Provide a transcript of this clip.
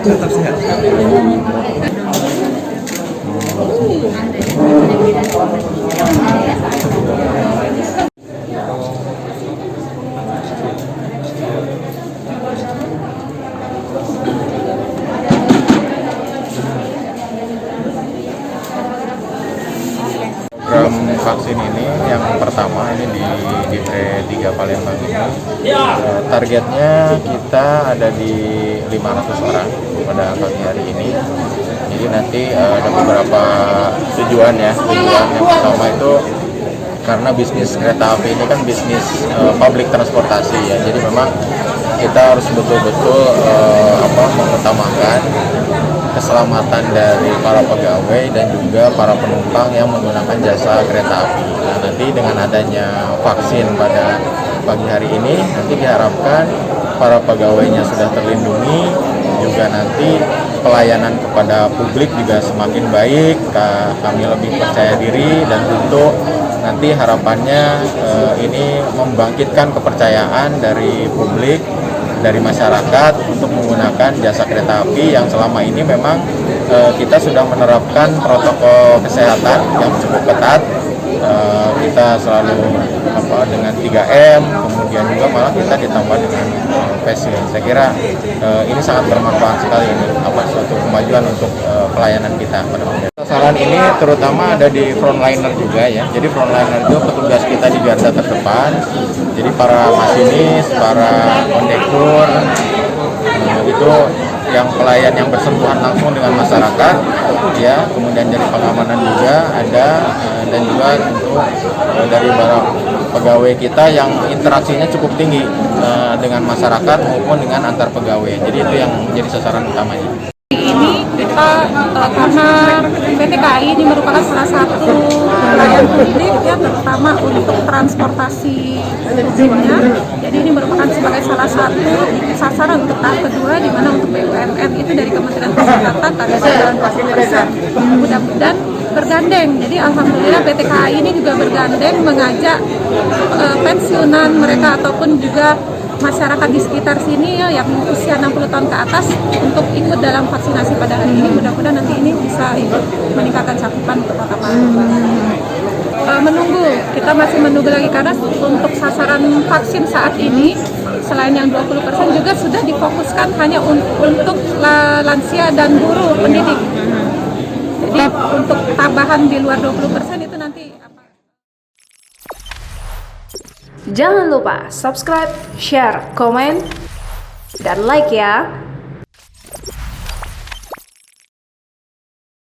Tetap sehat. Program vaksin ini yang pertama ini di D3 Palembang ini targetnya kita ada di 500 orang pada pagi hari ini. Jadi nanti ada beberapa tujuan ya. Tujuan yang pertama itu karena bisnis kereta api ini kan bisnis public transportasi ya. Jadi memang kita harus betul-betul mengutamakan keselamatan dari para pegawai dan juga para penumpang yang menggunakan jasa kereta api. Nah, nanti dengan adanya vaksin pada pagi hari ini, nanti diharapkan para pegawainya sudah terlindungi, juga nanti pelayanan kepada publik juga semakin baik, kami lebih percaya diri, dan tentu nanti harapannya ini membangkitkan kepercayaan dari publik, dari masyarakat untuk menggunakan jasa kereta api yang selama ini memang kita sudah menerapkan protokol kesehatan yang cukup ketat. Kita selalu dengan 3M, kemudian juga malah kita ditambah dengan facing. Saya kira ini sangat bermanfaat sekali, ini suatu kemajuan untuk pelayanan kita pada masyarakat. Sasaran ini terutama ada di frontliner juga ya. Jadi frontliner itu petugas kita di garda terdepan. Jadi para masinis, para kondektur itu yang pelayan yang bersentuhan langsung dengan masyarakat ya, kemudian dari pengamanan juga ada, dan juga tentu dari para pegawai kita yang interaksinya cukup tinggi dengan masyarakat maupun dengan antar pegawai. Jadi itu yang menjadi sasaran utamanya. Ini kita karena PT KAI ini merupakan salah satu pelayan publik ya, terutama untuk transportasi publiknya. Jadi ini merupakan sebagai salah satu sasaran untuk tahap kedua, di mana untuk BUMN itu dari Kementerian Kesehatan targetnya 90%. Mudah-mudahan bergandeng. Jadi alhamdulillah PT KAI ini juga bergandeng mengajak pensiunan mereka ataupun juga masyarakat di sekitar sini ya, yang usia 60 tahun ke atas untuk ikut dalam vaksinasi pada hari ini. Mudah-mudahan nanti ini bisa ikut meningkatkan cakupan untuk Kota Palembang. Menunggu, kita masih menunggu lagi karena untuk sasaran vaksin saat ini selain yang 20% juga sudah difokuskan hanya untuk lansia dan guru pendidik. Jadi untuk tambahan di luar 20% itu nanti Jangan lupa subscribe, share, komen, dan like ya.